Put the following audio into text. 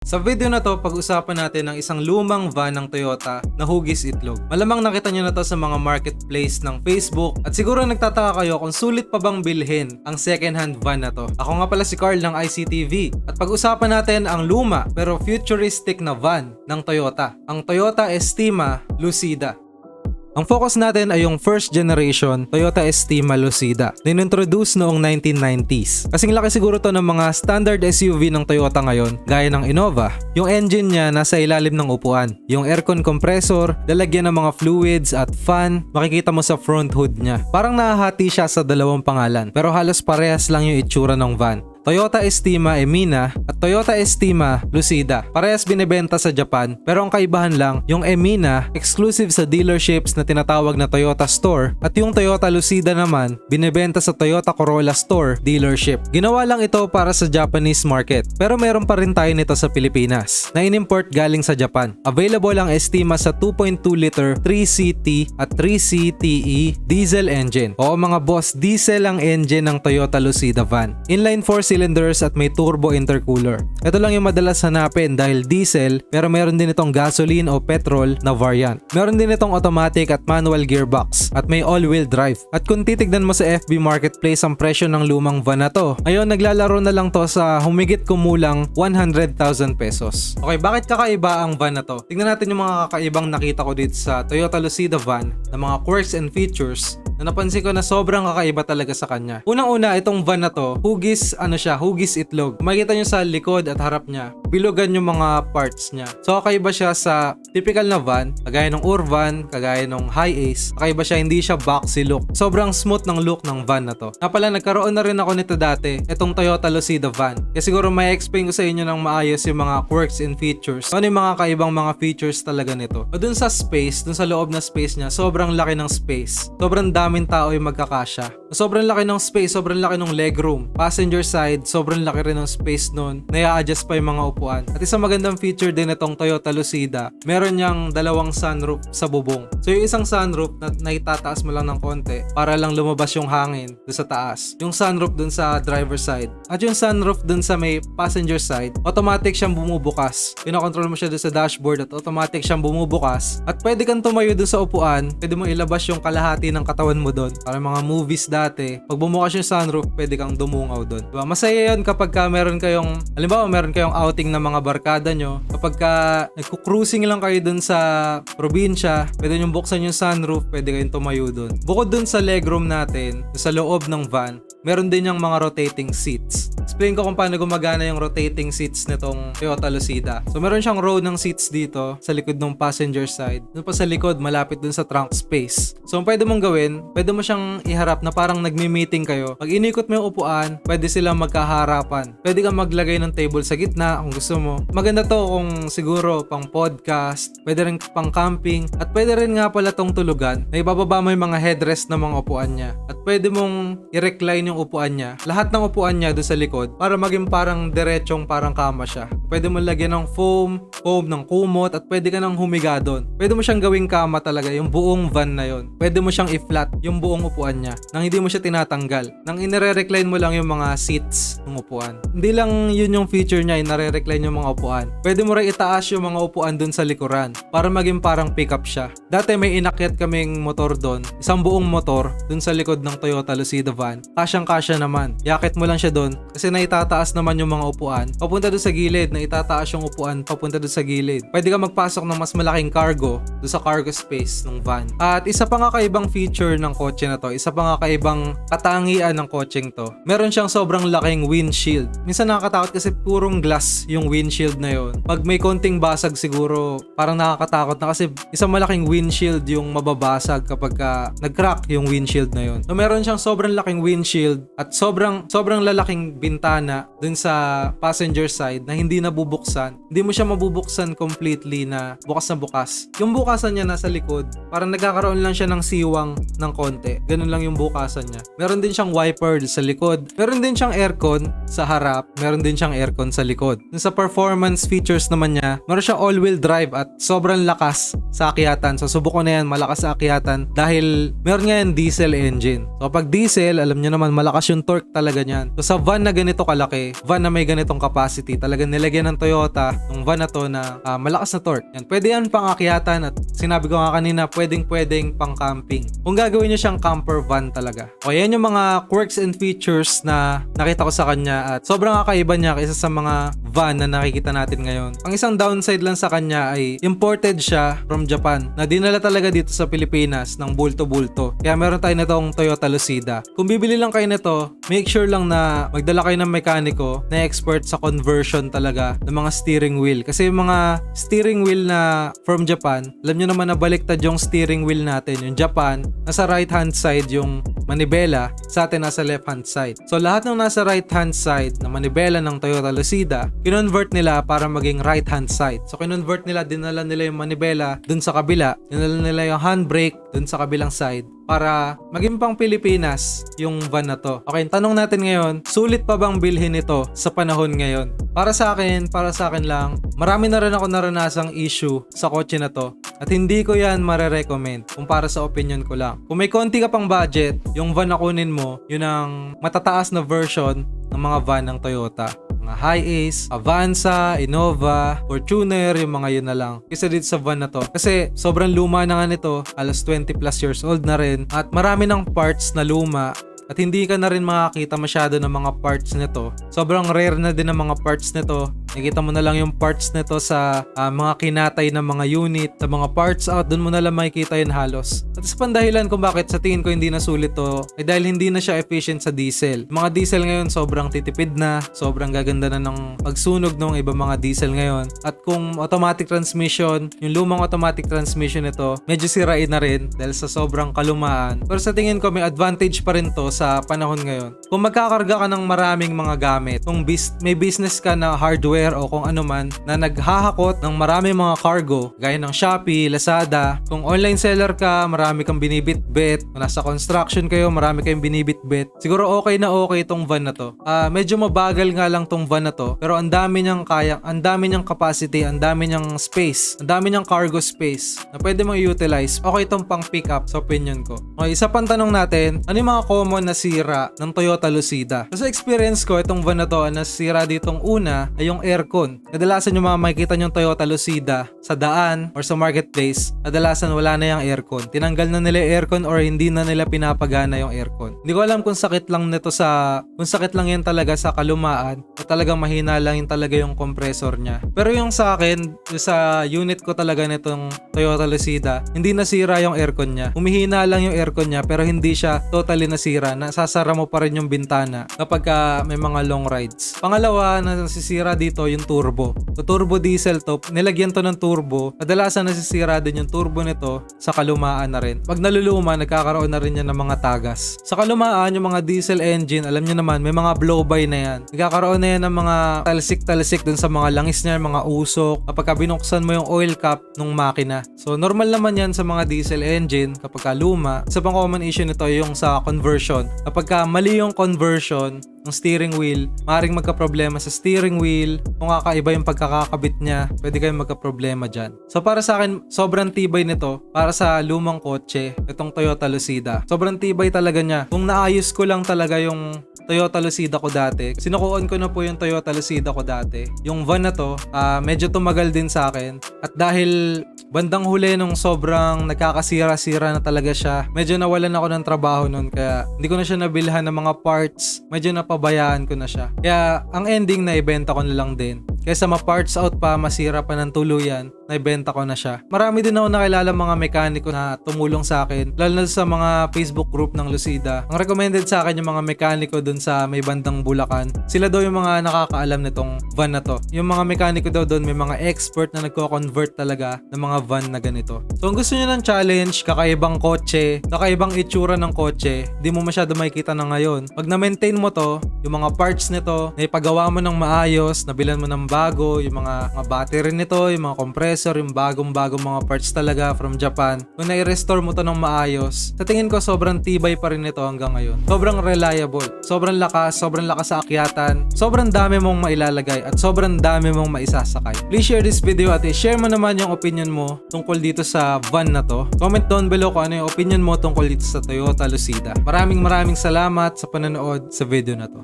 Sa video na to, pag-usapan natin ang isang lumang van ng Toyota na hugis itlog. Malamang nakita nyo na to sa mga marketplace ng Facebook at siguro nagtataka kayo kung sulit pa bang bilhin ang second-hand van na to. Ako nga pala si Carl ng ICTV at pag-usapan natin ang luma pero futuristic na van ng Toyota, ang Toyota Estima Lucida. Ang focus natin ay yung first generation Toyota Estima Lucida na inintroduce noong 1990s. Kasing laki siguro to ng mga standard SUV ng Toyota ngayon, gaya ng Innova. Yung engine niya nasa ilalim ng upuan. Yung aircon compressor, lalagyan ng mga fluids at fan, makikita mo sa front hood niya. Parang nahahati siya sa dalawang pangalan, pero halos parehas lang yung itsura ng van. Toyota Estima Emina at Toyota Estima Lucida. Parehas binebenta sa Japan, pero ang kaibahan lang, yung Emina exclusive sa dealerships na tinatawag na Toyota Store at yung Toyota Lucida naman binebenta sa Toyota Corolla Store dealership. Ginawa lang ito para sa Japanese market, pero meron pa rin tayo nito sa Pilipinas na in-import galing sa Japan. Available ang Estima sa 2.2 liter 3CT at 3CTE diesel engine. Oo mga boss, diesel ang engine ng Toyota Lucida van. Inline 4 cylinders at may turbo intercooler. Ito lang yung madalas hanapin dahil diesel pero meron din itong gasoline o petrol na variant. Meron din itong automatic at manual gearbox at may all-wheel drive. At kung titignan mo sa FB Marketplace ang presyo ng lumang van na to, ngayon naglalaro na lang to sa humigit kumulang 100,000 pesos. Okay, bakit kakaiba ang van na to? Tingnan natin yung mga kakaibang nakita ko dito sa Toyota Lucida van na mga quirks and features na napansin ko na sobrang kakaiba talaga sa kanya. Unang-una, itong van na to, hugis itlog. Makikita nyo sa likod at harap niya, bilugan yung mga parts niya. So kakaiba siya sa typical na van, kagaya ng Urvan, kagaya ng Hi-Ace. Kakaiba siya, hindi siya boxy look. Sobrang smooth ng look ng van na to. Nga pala, nagkaroon na rin ako nito dati, itong Toyota Lucida van. Kaya siguro may explain ko sa inyo ng maayos yung mga quirks and features. Ano yung mga kaibang mga features talaga nito. O dun sa space, dun sa loob na space niya, sobrang laki ng space. Sobrang daming tao yung magkakasya. Sobrang laki ng space, sobrang laki ng legroom. Passenger side, sobrang laki rin ng space nun. Naya-adjust pa yung mga upuan. At isang magandang feature din itong Toyota Lucida, meron niyang dalawang sunroof sa bubong. So yung isang sunroof na naitataas mo lang ng konti para lang lumabas yung hangin doon sa taas. Yung sunroof dun sa driver side. At yung sunroof dun sa may passenger side, automatic siyang bumubukas. Pinakontrol mo siya doon sa dashboard at automatic siyang bumubukas. At pwede kang tumayo doon sa upuan, pwede mo ilabas yung kalahati ng katawan mo doon. Para mga movies dati, pag bumukas yung sunroof, pwede kang dumungaw doon. Diba? Masaya yun kapag meron kayong, halimbawa meron kayong outing ng mga barkada nyo, kapag nagku-cruising lang kayo dun sa probinsya, pwede nyo buksan yung sunroof, pwede kayong tumayo dun. Bukod dun sa legroom natin, sa loob ng van, meron din yung mga rotating seats. Explain ko kung paano gumagana yung rotating seats nitong Toyota Lucida. So meron siyang row ng seats dito sa likod ng passenger side. Doon pa sa likod, malapit dun sa trunk space. So ang pwede mong gawin, pwede mo siyang iharap na parang nagmi-meeting kayo. Pag inikot mo yung upuan, pwede silang magkaharapan. Pwede kang maglagay ng table sa gitna kung gusto mo. Maganda to kung siguro pang podcast, pwede rin pang camping, at pwede rin nga pala tong tulugan na ibababa mo yung mga headrest ng mga upuan niya. At pwede mong i-recline yung upuan niya. Lahat ng upuan niya doon sa likod para maging parang diretsong parang kama siya. Pwede mo lagyan ng foam ng kumot at pwede ka nang humiga doon. Pwede mo siyang gawing kama talaga yung buong van na yon. Pwede mo siyang i-flat yung buong upuan niya nang hindi mo siya tinatanggal. Nang inire-recline mo lang yung mga seats ng upuan. Hindi lang yun yung feature niya, inare-recline yung mga upuan. Pwede mo rin itaas yung mga upuan doon sa likuran para maging parang pickup siya. Dati may inakyat kaming motor doon, isang buong motor doon sa likod ng Toyota Lucida van. Kasyang-kasya naman. Yakit mo lang siya doon kasi naitataas naman yung mga upuan. Papunta doon sa gilid, naitataas yung upuan papunta doon sa gilid. Pwede ka magpasok ng mas malaking cargo doon sa cargo space ng van. At isa pa nga kaibang feature ng kotse na to, isa pa nga kaibang katangian ng kotseng to. Meron siyang sobrang laking windshield. Minsan nakakatakot kasi purong glass yung windshield na yon. Pag may konting basag siguro, parang nakakatakot na kasi isang malaking windshield yung mababasag kapag nag-crack yung windshield na yon. So meron siyang sobrang laking windshield at sobrang lalaking bintana dun sa passenger side na hindi nabubuksan. Hindi mo siya mabubuksan completely na bukas na bukas. Yung bukasan niya nasa likod, parang nagkakaroon lang siya ng siwang ng konti. Ganun lang yung bukasan niya. Meron din siyang wiper sa likod. Meron din siyang aircon sa harap. Meron din siyang aircon sa likod. Dun sa performance features naman niya, meron siyang all-wheel drive at sobrang lakas sa akyatan. So subukan na yan, malakas sa akyatan dahil meron nga yan diesel engine. So pag diesel, alam niyo naman malakas yung torque talaga niyan. So sa van na ganito ganito kalaki, van na may ganitong capacity, talagang nilagyan ng Toyota ng van na to na malakas na torque. Yan, pwede yan pang akyatan at sinabi ko nga kanina, pwedeng pang camping. Kung gagawin nyo siyang camper van talaga. O yan yung mga quirks and features na nakita ko sa kanya at sobrang kakaiba niya kaysa sa mga van na nakikita natin ngayon. Ang isang downside lang sa kanya ay imported siya from Japan na dinala talaga dito sa Pilipinas ng bulto-bulto. Kaya meron tayo nitong Toyota Lucida. Kung bibili lang kayo nito, make sure lang na magdala kayo ng mekaniko na expert sa conversion talaga ng mga steering wheel. Kasi yung mga steering wheel na from Japan, alam nyo naman na baliktad yung steering wheel natin. Yung Japan, nasa right hand side yung manibela, sa atin nasa left hand side. So lahat ng nasa right hand side na manibela ng Toyota Lucida, kinonvert nila para maging right hand side. So kinonvert nila, dinala nila yung manibela dun sa kabila, dinala nila yung handbrake dun sa kabilang side para maging pang Pilipinas yung van na to. Okay, tanong natin ngayon, sulit pa bang bilhin ito sa panahon ngayon? Para sa akin lang, marami na rin ako naranasang issue sa kotse na to at hindi ko yan marerecommend kung para sa opinion ko lang. Kung may konti ka pang budget, yung van na kunin mo, yun ang matataas na version ng mga van ng Toyota. Mga Hiace, Avanza, Innova, Fortuner, yung mga yun na lang. Isa dito sa van na to. Kasi sobrang luma na nga nito, alas 20 plus years old na rin. At marami ng parts na luma. At hindi ka na rin makakita masyado ng mga parts nito. Sobrang rare na din ng mga parts nito. Nakikita mo na lang yung parts nito sa mga kinatay ng mga unit, sa mga parts out, doon mo na lang makikita yun halos. At sa pandahilan kung bakit sa tingin ko hindi na sulit to, ay dahil hindi na siya efficient sa diesel. Mga diesel ngayon sobrang titipid na, sobrang gaganda na ng pagsunog ng iba mga diesel ngayon. At kung automatic transmission, yung lumang automatic transmission nito, medyo sirain na rin dahil sa sobrang kalumaan. Pero sa tingin ko may advantage pa rin to sa panahon ngayon. Kung magkakarga ka ng maraming mga gamit, kung may business ka na hardware o kung ano man na naghahakot ng maraming mga cargo gaya ng Shopee, Lazada, kung online seller ka, marami kang binibitbit, kung nasa construction kayo, marami kayong binibitbit, siguro okay itong van na to. Medyo mabagal nga lang tong van na to, pero ang dami niyang capacity, ang dami niyang space, ang dami niyang cargo space na pwede mong i-utilize. Okay itong pang pick up sa opinion ko. Okay, isa pang tanong natin, ano yung mga common na sira ng Toyota Lucida? So, sa experience ko, itong van na to, ang nasira ditong una ay yung aircon. Kadalasan yung mga makikita nyong Toyota Lucida sa daan or sa marketplace, kadalasan wala na yung aircon. Tinanggal na nila yung aircon or hindi na nila pinapagana yung aircon. Hindi ko alam kung sakit lang yan talaga sa kalumaan o talagang mahina lang yun talaga yung compressor niya. Pero yung sa akin, yung sa unit ko talaga nitong Toyota Lucida, hindi nasira yung aircon niya. Humihina lang yung aircon niya pero hindi siya totally nasira. Nasasara mo pa rin yung bintana kapag may mga long rides. Pangalawa na nasisira dito yung turbo. So turbo diesel to, nilagyan to ng turbo. Kadalasan nasisira din yung turbo nito sa kalumaan na rin. Pag naluluma, nagkakaroon na rin yan ng mga tagas. Sa kalumaan, yung mga diesel engine, alam nyo naman, may mga blow-by na yan. Nagkakaroon na yan ng mga talsik-talsik dun sa mga langis niya, mga usok. Kapag binuksan mo yung oil cap ng makina. So normal naman yan sa mga diesel engine kapag luma. Isa pang common issue nito yung sa conversion. Kapag mali yung conversion ng steering wheel, maaaring magka-problema sa steering wheel. Kung kakaiba yung pagkakakabit niya, pwede kayong magka-problema dyan. So para sa akin, sobrang tibay nito para sa lumang kotse, itong Toyota Lucida. Sobrang tibay talaga niya. Kung naayos ko lang talaga yung Toyota Lucida ko dati, sinukuan ko na po yung Toyota Lucida ko dati. Yung van na to, medyo tumagal din sa akin. At dahil bandang huli nung sobrang nagkakasira-sira na talaga siya, medyo nawalan ako ng trabaho nun. Kaya hindi ko na siya nabilhan ng mga parts. Medyo napabayaan ko na siya. Kaya ang ending na ibenta ko na lang din. Kaysa ma-parts out pa, masira pa ng tuluyan, naibenta ko na siya. Marami din ako nakilala mga mekaniko na tumulong sa akin, lalo na sa mga Facebook group ng Lucida. Ang recommended sa akin yung mga mekaniko dun sa may bandang Bulacan. Sila daw yung mga nakakaalam nitong van na to. Yung mga mekaniko daw dun, may mga expert na nagko-convert talaga ng mga van na ganito. So kung gusto nyo ng challenge, kakaibang kotse, kakaibang itsura ng kotse, di mo masyado makikita na ngayon. Pag na-maintain mo to, yung mga parts nito, naipagawa mo ng maayos, nabilan mo ng bago, yung mga battery nito, yung mga compressor, yung bagong-bagong mga parts talaga from Japan. Kung na-restore mo to ng maayos, sa tingin ko sobrang tibay pa rin ito hanggang ngayon. Sobrang reliable, sobrang lakas sa akyatan, sobrang dami mong mailalagay at sobrang dami mong maisasakay. Please share this video at i-share mo naman yung opinion mo tungkol dito sa van na to. Comment down below kung ano yung opinion mo tungkol dito sa Toyota Lucida. Maraming salamat sa panonood sa video na to.